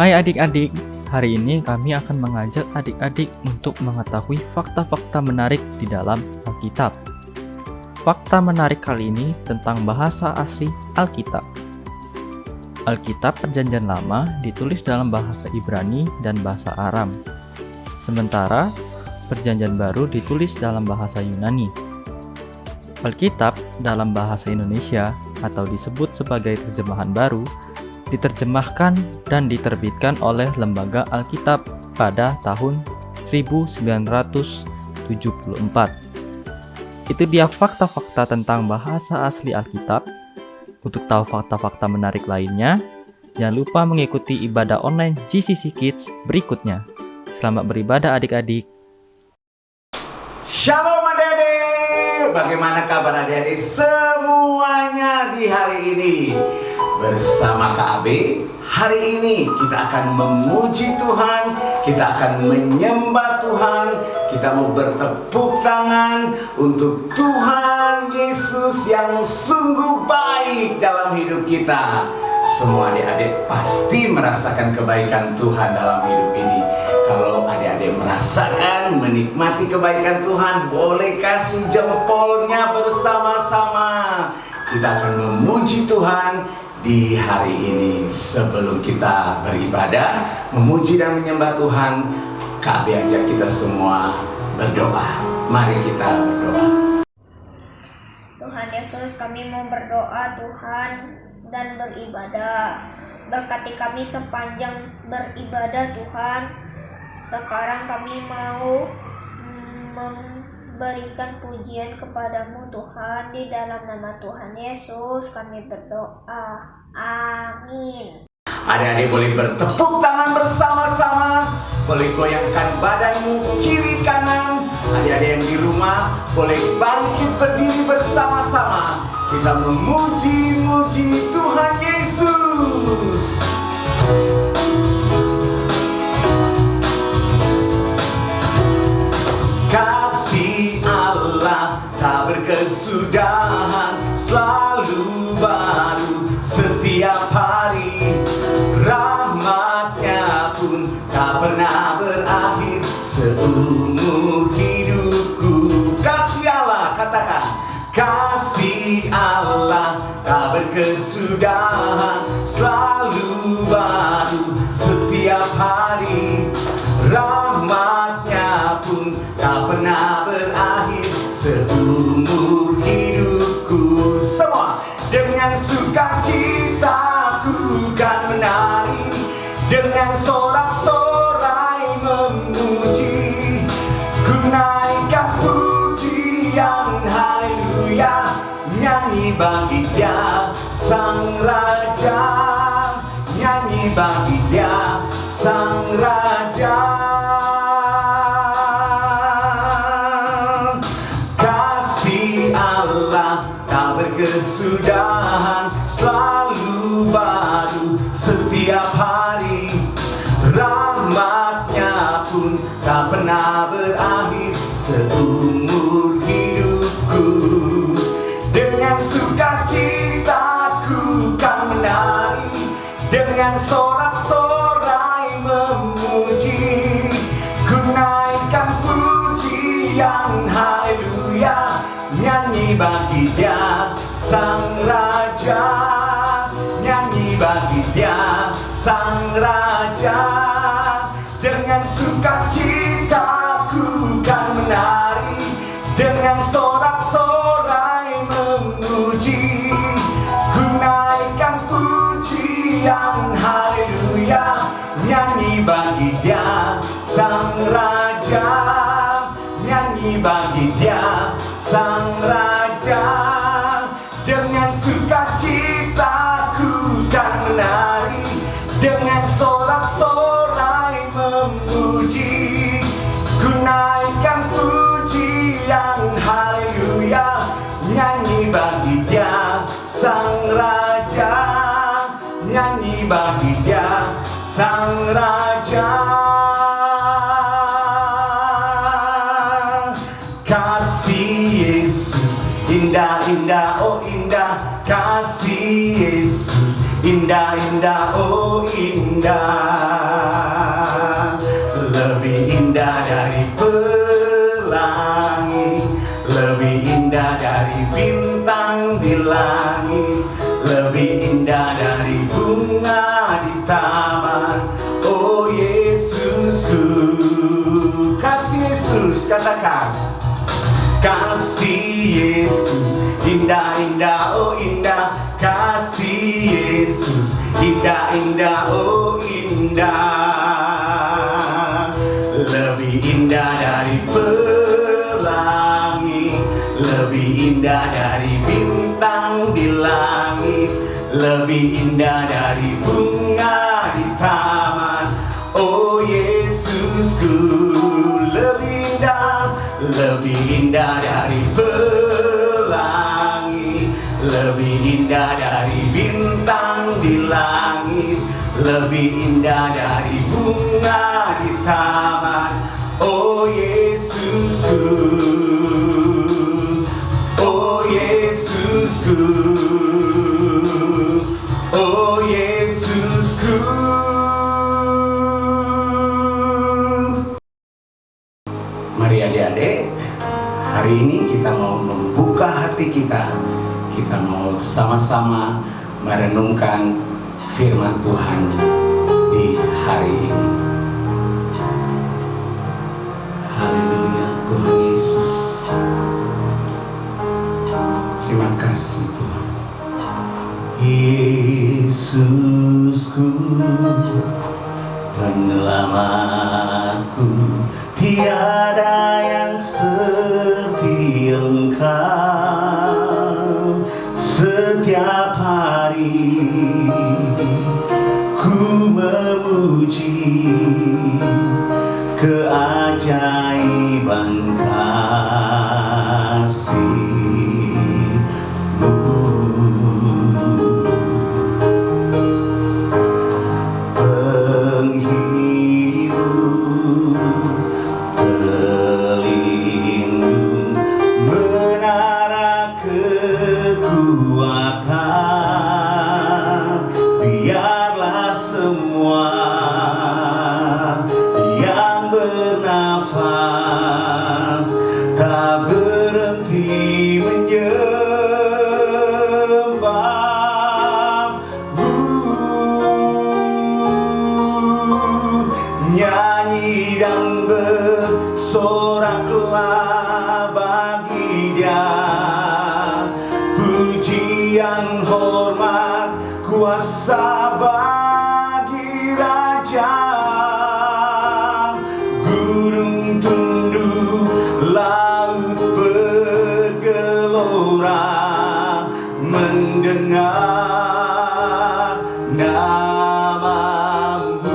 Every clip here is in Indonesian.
Hai adik-adik, hari ini kami akan mengajak adik-adik untuk mengetahui fakta-fakta menarik di dalam Alkitab. Fakta menarik kali ini tentang bahasa asli Alkitab. Alkitab Perjanjian Lama ditulis dalam bahasa Ibrani dan bahasa Aram. Sementara Perjanjian Baru ditulis dalam bahasa Yunani. Alkitab dalam bahasa Indonesia atau disebut sebagai terjemahan baru diterjemahkan dan diterbitkan oleh Lembaga Alkitab pada tahun 1974. Itu dia fakta-fakta tentang bahasa asli Alkitab. Untuk tahu fakta-fakta menarik lainnya, jangan lupa mengikuti ibadah online GCC Kids berikutnya. Selamat beribadah adik-adik. Shalom adik-adik, bagaimana kabar adik-adik semuanya di hari ini? Bersama Kak Abe, hari ini kita akan memuji Tuhan, kita akan menyembah Tuhan, kita mau bertepuk tangan untuk Tuhan Yesus yang sungguh baik dalam hidup kita. Semua adik-adik pasti merasakan kebaikan Tuhan dalam hidup ini. Kalau adik-adik merasakan, menikmati kebaikan Tuhan, boleh kasih jempolnya bersama-sama. Kita akan memuji Tuhan di hari ini. Sebelum kita beribadah, memuji dan menyembah Tuhan, Kak Abi ajak kita semua berdoa. Mari kita berdoa. Tuhan Yesus, kami mau berdoa Tuhan dan beribadah. Berkati kami sepanjang beribadah Tuhan. Sekarang kami mau memberikan pujian kepadamu Tuhan. Di dalam nama Tuhan Yesus kami berdoa. Amin. Adik-adik boleh bertepuk tangan bersama-sama, boleh goyangkan badanmu kiri kanan. Adik-adik yang di rumah boleh bangkit berdiri bersama-sama. Kita memuji-muji Tuhan Yesus. Kasih Allah tak berkesudahan, selalu baru setiap hari. Rahmatnya pun tak pernah berakhir seumur hidupku. Kasih Allah, katakan. Kasih Allah tak berkesudahan, selalu baru setiap hari. Rahmatnya pun tak pernah berakhir seumur hidupku. Semua dengan sukacita ku kan menari, dengan sorak-sorai memuji. Ku naikkan pujian haleluya, nyanyi bagi Dia Sang Raja, nyanyi bagi Dia Sang Raja. Kasih Allah tak berkesudahan, selalu baru setiap hari. Rahmatnya pun tak pernah berakhir seumur hidupku. Dengan sukacita ku kan menari, dengan sorak-sorai memuji. Ku naikkan pujian haleluya, nyanyi bagi Dia Sang Raja, nyanyi bagi Dia Sang Raja. Dengan sukacita ku kan menari, dengan sorak-sorai memuji. Ku naikkan sukacitaku dan menari dengan sorak-sorai memuji. Ku naikkan pujian haleluya, nyanyi bagi Dia Sang Raja, nyanyi bagi Dia Sang Raja. Kasih Yesus indah, indah, oh indah. Kasih Yesus indah, indah, oh indah. Lebih indah dari pelangi, lebih indah dari bintang di langit, lebih indah dari bunga di taman. Oh Yesusku, kasih Yesus, katakan. Kasih Yesus indah, indah, oh indah. Kasih Yesus indah, indah, oh indah. Lebih indah dari pelangi, lebih indah dari bintang di langit, lebih indah dari bunga di taman. Oh Yesusku, lebih indah, lebih indah dari pelangi, lebih indah dari bintang di langit, lebih indah dari bunga di taman. Oh Yesusku, oh Yesusku, oh Yesusku. Mari adik-adik, hari ini kita mau membuka hati kita. Kita mau sama-sama merenungkan firman Tuhan di hari ini. Haleluya, Tuhan Yesus. Terima kasih Tuhan. Yesusku, penyelamatku, tiada yang seperti Engkau. Setiap hari ku memuji keajaiban kasih-Mu. Penghibur, pelindung, menara kekuatan, biarlah semua yang bernafas tak berhenti menyembah-Mu. Nyanyi dan bersoraklah bagi Dia, pujian, hormat, kuasa bagi Raja. Gunung tunduk, laut bergelora, mendengar nama-Mu.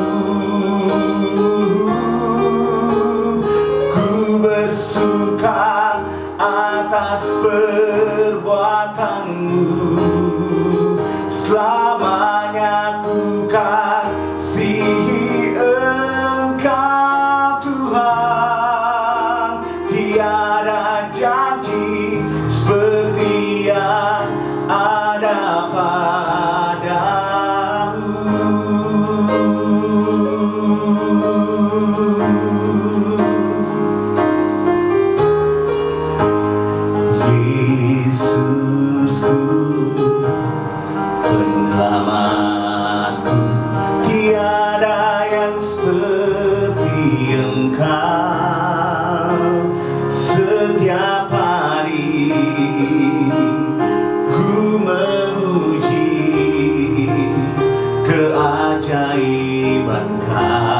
Ku bersuka atas perbuatan-Mu, selamanya ku kasihi Engkau Tuhan. Tiada janji seperti yang ada padamu. Yesusku, penyelamatku, tiada yang seperti Engkau. Setiap hari ku memuji keajaiban kasih-Mu.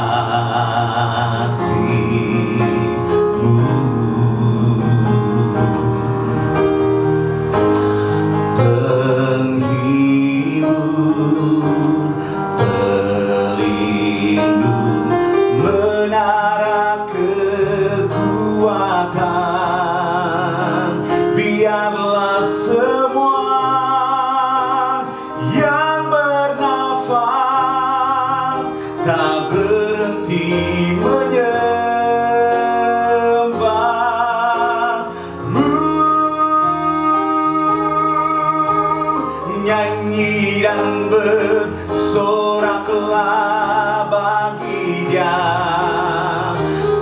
Penghibur, Nyanyi dan bersoraklah bagi Dia,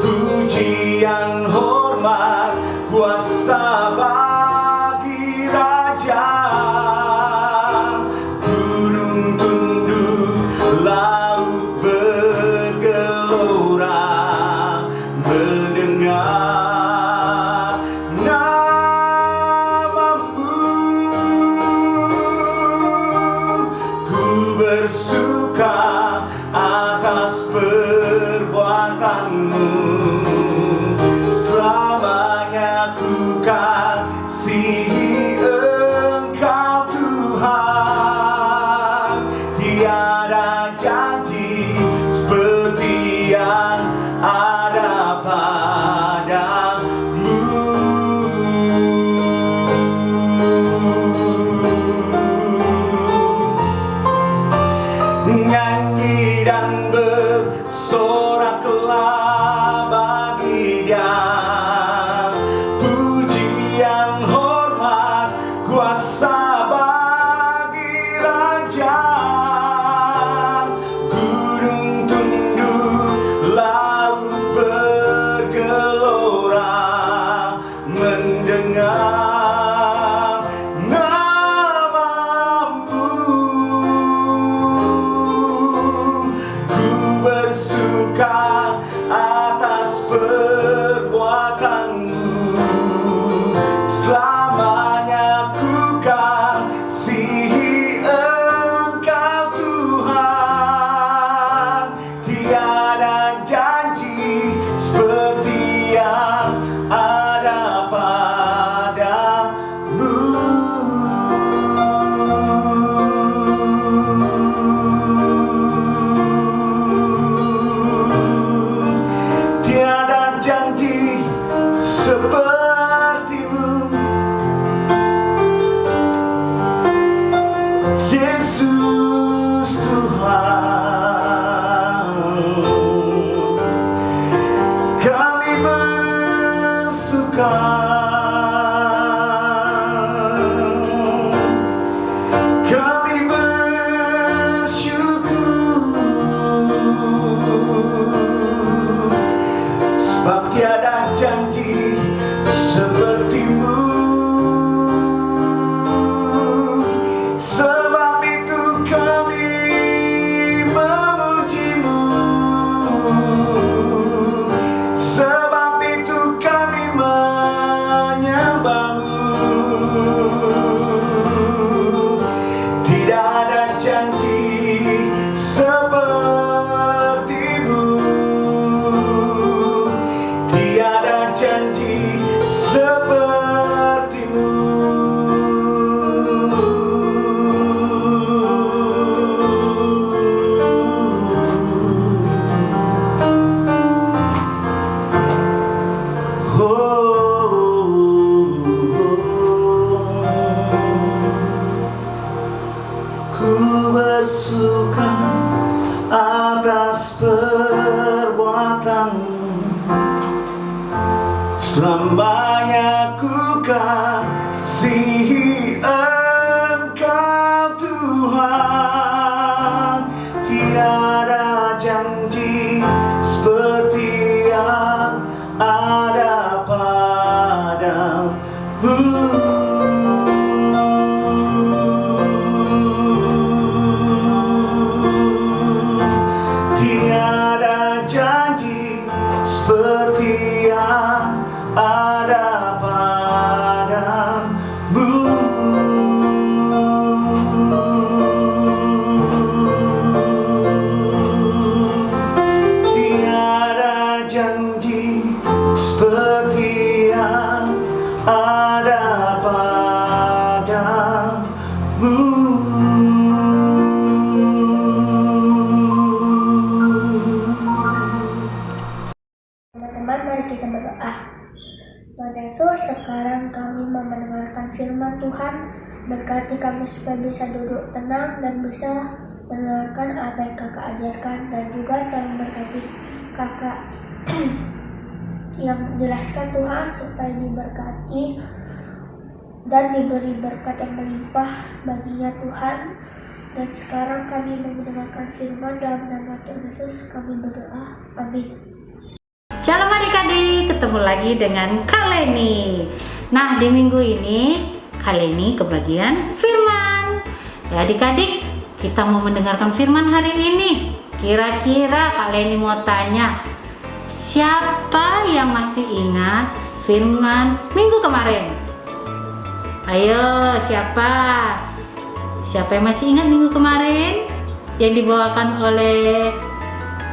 pujian, hormat, kuasa bagi Raja. Gunung tunduk, laut bergelora, mendengar namamu. Ku bersuka atas perbuatanmu, selamanya ku kasihi Engkau Tuhan. Tiada janji seperti yang ada padamu. Nyanyi dan bersoraklah bagi Dia, pujian, hormat, kuasa bagi Raja. Gunung tunduk, laut bergelora, mendengar namamu. Ku bersuka atas perbuatanmu, selamanya ku kasihi Engkau Tuhan. Tiada janji seperti yang ada padamu. Tiada janji sepertimu, Yesus Tuhan. Kami bersuka, kami bersyukur, sebab tiada janji sepertimu. Sebab itu kami memujimu, sebab itu kami menyembahmu. Tidak ada janji sepertimu, tiada janji sepertimu. Ku bersuka atas perbuatanmu, selamanya ku kasihi Engkau Tuhan. Tiada janji seperti yang ada padamu. Tiada janji seperti yang ada padamu. Tiada janji seperti yang ada padamu. Teman-teman, mari kita berdoa. Tuhan Yesus, sekarang kami mau mendengarkan firman Tuhan. Berkati kami supaya bisa duduk tenang dan bisa mendengarkan apa yang Kakak ajarkan, dan juga tolong berkati Kakak yang menjelaskan Tuhan supaya diberkati dan diberi berkat yang melimpah baginya Tuhan. Dan sekarang kami mendengarkan firman dalam nama Tuhan Yesus kami berdoa. Amin. Shalom adik-adik, ketemu lagi dengan Kak Leni. Nah, di minggu ini Kak Leni kebagian firman. Ya adik-adik, kita mau mendengarkan firman hari ini. Kira-kira Kak Leni mau tanya, siapa yang masih ingat firman minggu kemarin? Ayo, siapa? Siapa yang masih ingat minggu kemarin? Yang dibawakan oleh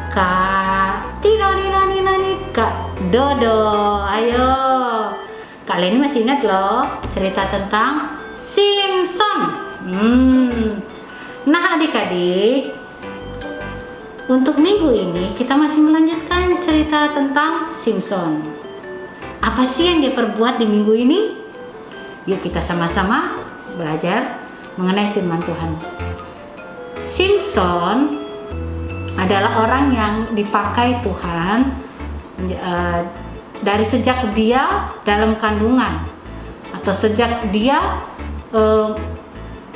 Kak Kak Dodo. Ayo, Kak Leni masih ingat loh cerita tentang Simpson. Nah adik-adik, untuk minggu ini kita masih melanjutkan cerita tentang Simpson. Apa sih yang dia perbuat di minggu ini? Yuk kita sama-sama belajar mengenai firman Tuhan. Simpson adalah orang yang dipakai Tuhan dari sejak dia dalam kandungan, atau sejak dia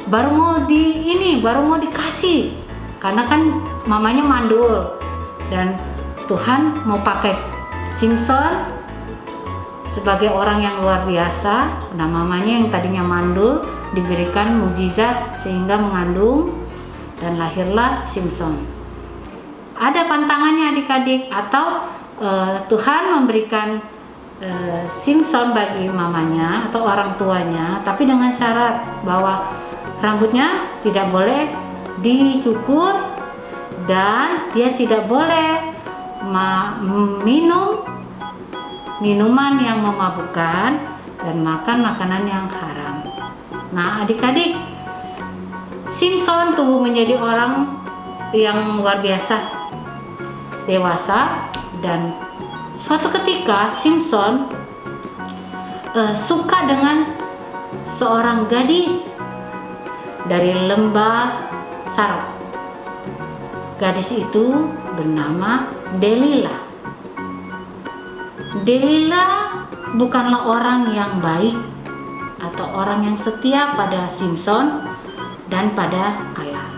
baru mau dikasih, karena kan mamanya mandul, dan Tuhan mau pakai Simpson sebagai orang yang luar biasa. Nah, mamanya yang tadinya mandul diberikan mukjizat sehingga mengandung dan lahirlah Simpson. Ada pantangannya adik-adik, atau Tuhan memberikan Simpson bagi mamanya atau orang tuanya, tapi dengan syarat bahwa rambutnya tidak boleh dicukur dan dia tidak boleh minum minuman yang memabukkan dan makan makanan yang haram. Nah adik-adik, Simpson tumbuh menjadi orang yang luar biasa, dewasa, dan suatu ketika Simpson suka dengan seorang gadis dari lembah Sarap. Gadis itu bernama Delilah. Delilah bukanlah orang yang baik atau orang yang setia pada Simpson dan pada Allah.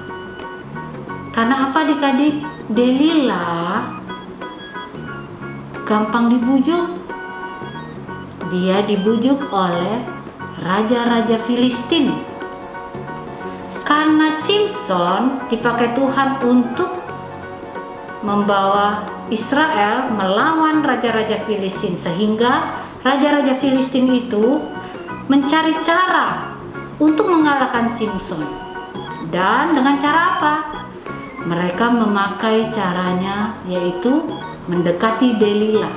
Karena apa adik-adik? Delilah gampang dibujuk. Dia dibujuk oleh raja-raja Filistin. Karena Simpson dipakai Tuhan untuk membawa Israel melawan raja-raja Filistin, sehingga raja-raja Filistin itu mencari cara untuk mengalahkan Simpson. Dan dengan cara apa? Mereka memakai caranya, yaitu mendekati Delilah.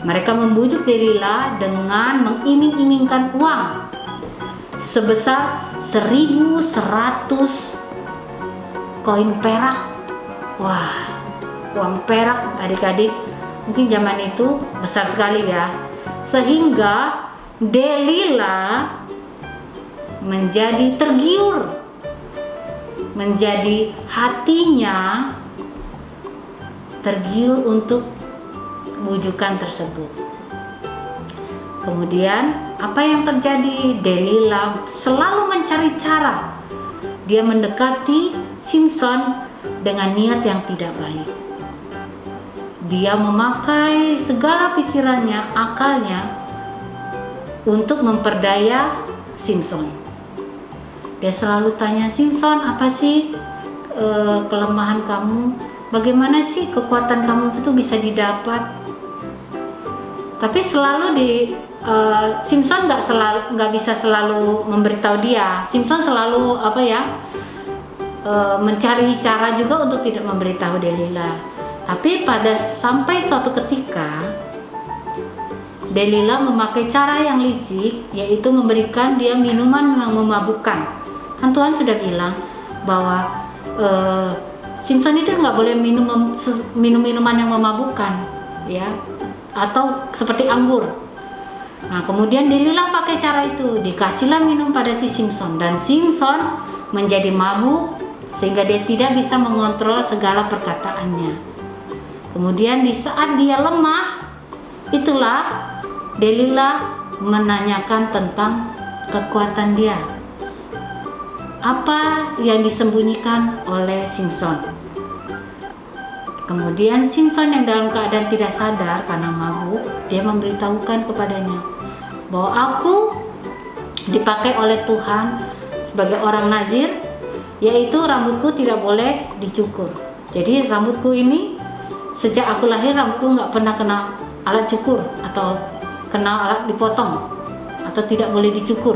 Mereka membujuk Delilah dengan mengiming-imingkan uang sebesar 1.100 koin perak. Wah, uang perak adik-adik mungkin zaman itu besar sekali ya, sehingga Delilah menjadi tergiur, menjadi hatinya tergiur untuk bujukan tersebut. Kemudian apa yang terjadi? Delilah selalu mencari cara. Dia mendekati Simpson dengan niat yang tidak baik. Dia memakai segala pikirannya, akalnya untuk memperdaya Simpson. Dia selalu tanya, Simpson, apa sih kelemahan kamu? Bagaimana sih kekuatan kamu itu bisa didapat? Tapi selalu Simpson nggak bisa selalu memberitahu dia. Simpson selalu mencari cara juga untuk tidak memberitahu Delilah. Tapi sampai suatu ketika Delilah memakai cara yang licik, yaitu memberikan dia minuman yang memabukkan. Kan Tuhan sudah bilang bahwa Simpson itu nggak boleh minum minuman yang memabukkan, ya, atau seperti anggur. Nah, kemudian Delilah pakai cara itu, dikasihlah minum pada si Simpson, dan Simpson menjadi mabuk sehingga dia tidak bisa mengontrol segala perkataannya. Kemudian di saat dia lemah, itulah Delilah menanyakan tentang kekuatan dia. Apa yang disembunyikan oleh Simpson? Kemudian Simpson yang dalam keadaan tidak sadar karena mabuk, dia memberitahukan kepadanya bahwa aku dipakai oleh Tuhan sebagai orang nazir, yaitu rambutku tidak boleh dicukur. Jadi rambutku ini sejak aku lahir rambutku nggak pernah kena alat cukur atau kena alat dipotong atau tidak boleh dicukur.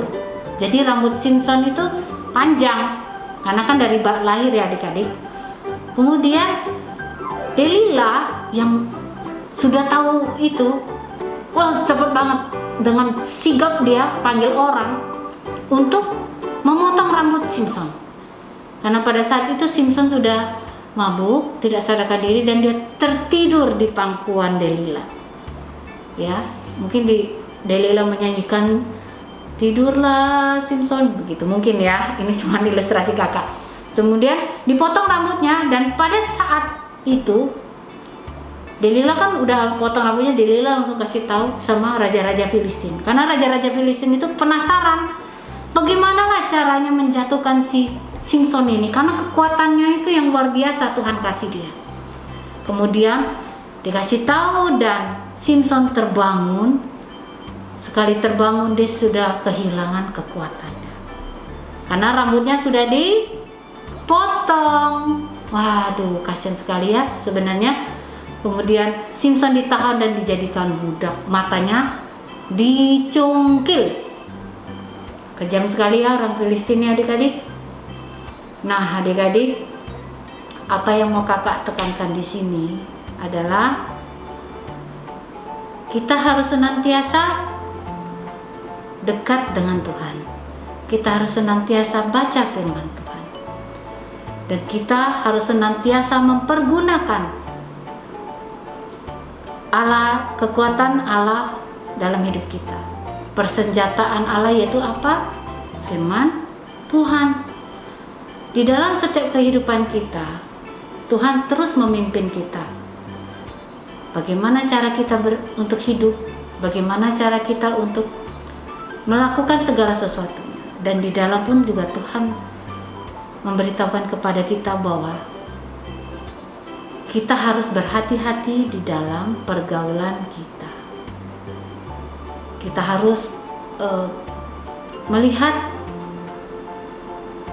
Jadi rambut Simpson itu panjang karena kan dari lahir ya adik-adik. Kemudian Delila yang sudah tahu itu, wah cepet banget, dengan sigap dia panggil orang untuk memotong rambut Simpson. Karena pada saat itu Simpson sudah mabuk, tidak sadarkan diri, dan dia tertidur di pangkuan Delila. Ya, mungkin Delila menyanyikan tidurlah Simpson begitu mungkin ya. Ini cuma ilustrasi kakak. Kemudian dipotong rambutnya, dan pada saat itu Delila kan udah potong rambutnya, Delila langsung kasih tahu sama raja-raja Filistin. Karena raja-raja Filistin itu penasaran bagaimana lah caranya menjatuhkan si Simpson ini, karena kekuatannya itu yang luar biasa Tuhan kasih dia. Kemudian dikasih tahu dan Simpson terbangun. Sekali terbangun dia sudah kehilangan kekuatannya karena rambutnya sudah dipotong. Waduh, kasihan sekali ya sebenarnya. Kemudian Simpson ditahan dan dijadikan budak, matanya dicungkil. Kejam sekali ya orang Filistin ya adik-adik. Nah adik-adik, apa yang mau kakak tekankan di sini adalah kita harus senantiasa dekat dengan Tuhan. Kita harus senantiasa baca firman Tuhan. Dan kita harus senantiasa mempergunakan kekuatan Allah dalam hidup kita. Persenjataan Allah yaitu apa? Firman Tuhan. Di dalam setiap kehidupan kita, Tuhan terus memimpin kita. Bagaimana cara kita untuk hidup? Bagaimana cara kita untuk melakukan segala sesuatu? Dan di dalam pun juga Tuhan memberitahukan kepada kita bahwa kita harus berhati-hati di dalam pergaulan kita. Kita harus melihat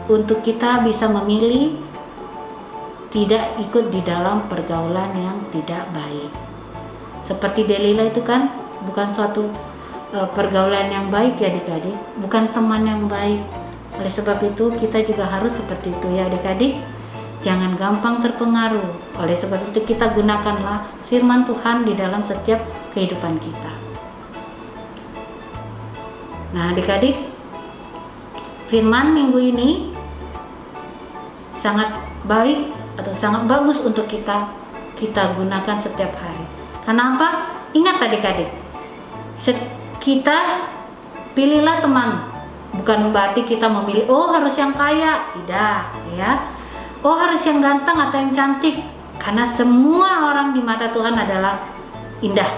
untuk kita bisa memilih tidak ikut di dalam pergaulan yang tidak baik. Seperti Delila itu kan bukan suatu pergaulan yang baik ya adik-adik, bukan teman yang baik. Oleh sebab itu kita juga harus seperti itu ya adik-adik. Jangan gampang terpengaruh. Oleh sebab itu kita gunakanlah firman Tuhan di dalam setiap kehidupan kita. Nah adik-adik, firman minggu ini sangat baik atau sangat bagus untuk kita gunakan setiap hari. Kenapa? Ingat adik-adik, kita pilihlah teman. Bukan berarti kita memilih harus yang kaya, tidak ya. Harus yang ganteng atau yang cantik, karena semua orang di mata Tuhan adalah indah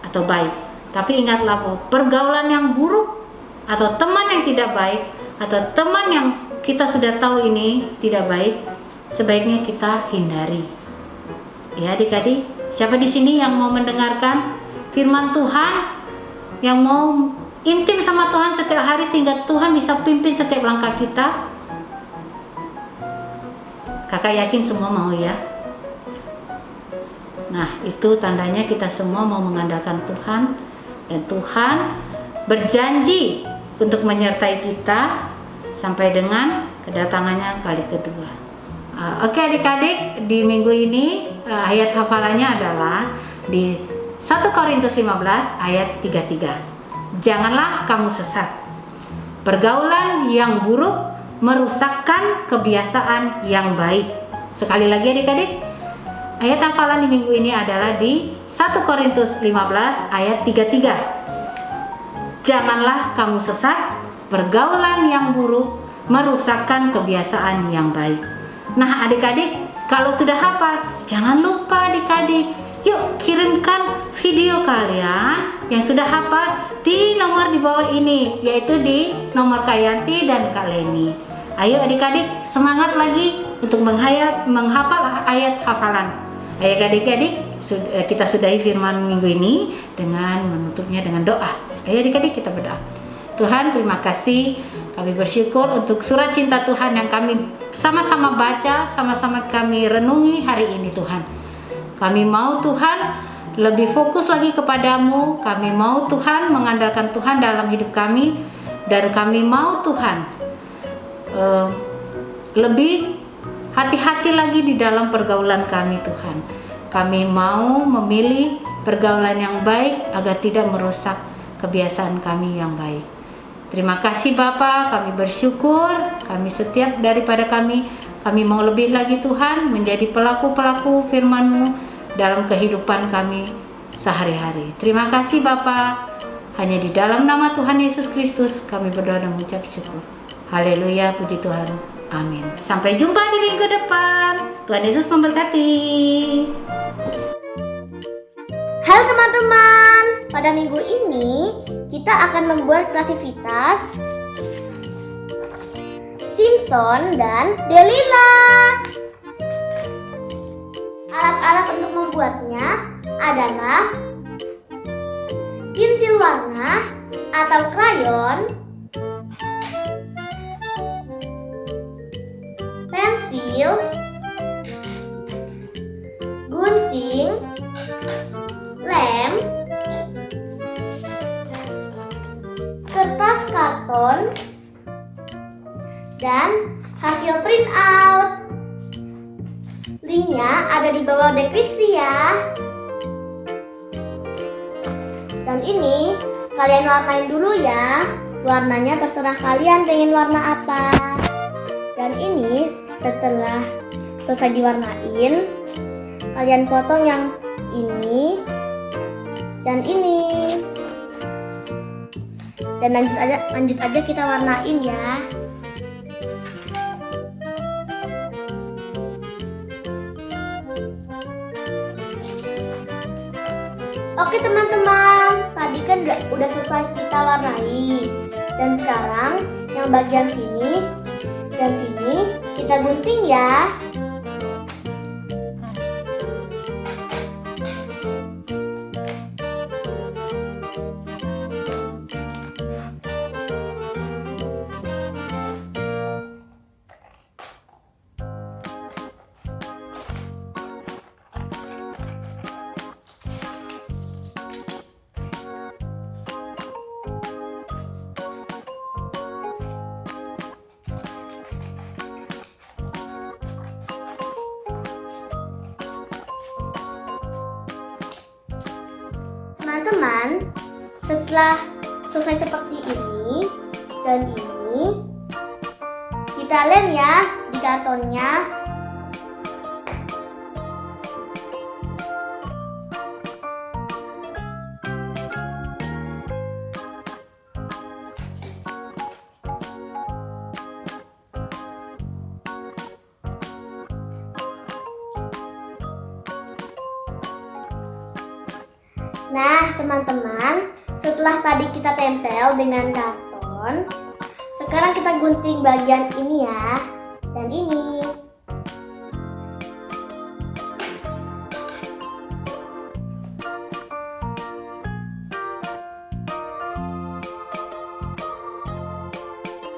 atau baik. Tapi ingatlah bahwa pergaulan yang buruk atau teman yang tidak baik atau teman yang kita sudah tahu ini tidak baik, sebaiknya kita hindari. Ya adik-adik, siapa di sini yang mau mendengarkan firman Tuhan, yang mau intim sama Tuhan setiap hari sehingga Tuhan bisa pimpin setiap langkah kita? Kakak yakin semua mau ya. Nah itu tandanya kita semua mau mengandalkan Tuhan, dan Tuhan berjanji untuk menyertai kita sampai dengan kedatangannya kali kedua. Oke adik-adik, di minggu ini ayat hafalannya adalah di 1 Korintus 15 ayat 33. Janganlah kamu sesat. Pergaulan yang buruk merusakkan kebiasaan yang baik. Sekali lagi adik-adik, ayat hafalan di minggu ini adalah di 1 Korintus 15 ayat 33. Janganlah kamu sesat. Pergaulan yang buruk merusakkan kebiasaan yang baik. Nah adik-adik, kalau sudah hafal, jangan lupa adik-adik, yuk kirimkan video kalian yang sudah hafal di nomor di bawah ini, yaitu di nomor Kak Yanti dan Kak Leni. Ayo adik-adik, semangat lagi untuk menghafal ayat hafalan. Ayo adik-adik, kita sudahi firman minggu ini dengan menutupnya dengan doa. Ayo adik-adik, kita berdoa. Tuhan, terima kasih. Kami bersyukur untuk surat cinta Tuhan yang kami sama-sama baca, sama-sama kami renungi hari ini Tuhan. Kami mau Tuhan lebih fokus lagi kepadamu. Kami mau Tuhan mengandalkan Tuhan dalam hidup kami. Dan kami mau Tuhan lebih hati-hati lagi di dalam pergaulan kami Tuhan. Kami mau memilih pergaulan yang baik agar tidak merusak kebiasaan kami yang baik. Terima kasih Bapa, kami bersyukur, kami setiap daripada kami mau lebih lagi Tuhan menjadi pelaku-pelaku firman-Mu dalam kehidupan kami sehari-hari. Terima kasih Bapa, hanya di dalam nama Tuhan Yesus Kristus kami berdoa dan mengucap syukur. Haleluya, puji Tuhan. Amin. Sampai jumpa di minggu depan. Tuhan Yesus memberkati. Halo teman-teman, pada minggu ini kita akan membuat kreativitas Simpson dan Delilah. Alat-alat untuk membuatnya adalah pensil warna atau krayon, pensil, gunting, lem, kertas karton, dan hasil print out. Linknya ada di bawah deskripsi ya. Dan ini kalian warnain dulu ya. Warnanya terserah kalian pengen warna apa. Dan ini setelah selesai diwarnain, kalian potong yang ini dan ini. Dan lanjut aja kita warnain ya. Oke teman-teman, tadi kan udah selesai kita warnai. Dan sekarang yang bagian sini dan sini kita gunting ya. Teman-teman, setelah selesai seperti ini dan ini, kita lem ya di kartonnya. Nah, teman-teman, setelah tadi kita tempel dengan karton, sekarang kita gunting bagian ini ya, dan ini.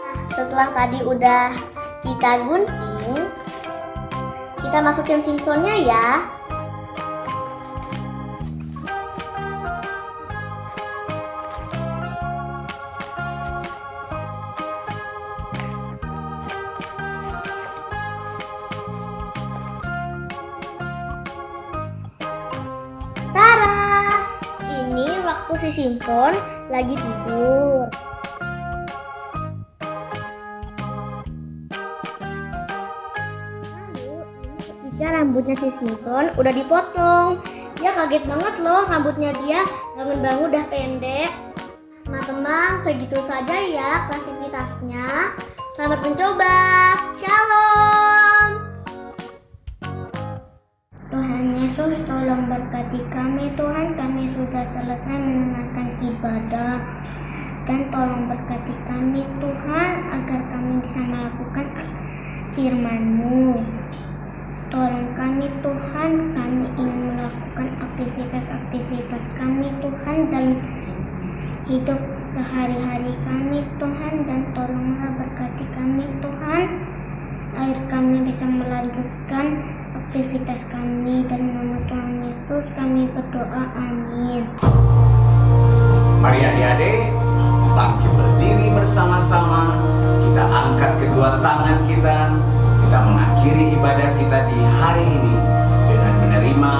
Nah, setelah tadi udah kita gunting, kita masukin Simpsonnya ya. Waktu si Simpson lagi tidur. Lalu ketika rambutnya si Simpson udah dipotong, dia kaget banget loh, rambutnya dia bangun-bangun udah pendek. Teman-teman, segitu saja ya kreativitasnya. Selamat mencoba. Shalom. Tuhan Yesus Yesus, tolong berkati kami Tuhan. Kami sudah selesai mendengarkan ibadah. Dan tolong berkati kami Tuhan, agar kami bisa melakukan firman-Mu. Tolong kami Tuhan, kami ingin melakukan aktivitas-aktivitas kami Tuhan dalam hidup sehari-hari kami Tuhan. Dan tolonglah berkati kami Tuhan, agar kami bisa melanjutkan aktivitas kami. Dan nama Tuhan Yesus kami berdoa, amin. Mari adik-adik, bangkit berdiri bersama-sama. Kita angkat kedua tangan kita. Kita mengakhiri ibadah kita di hari ini dengan menerima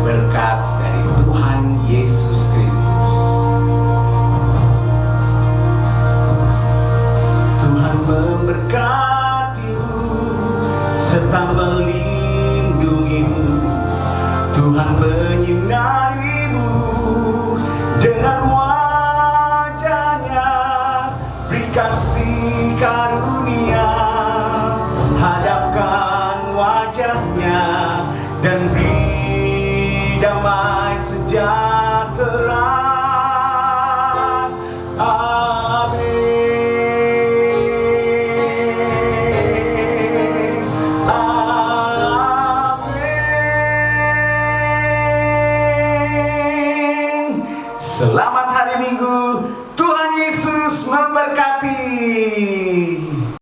berkat dari Tuhan Yesus Kristus. Tuhan memberkatimu serta melindungimu. Tuhan menyinarimu dengan wajah-Nya, beri kasih karunia, hadapkan wajah-Nya dan beri damai sejahtera. Amin. Amin. Selamat hari Minggu. Tuhan Yesus memberkati.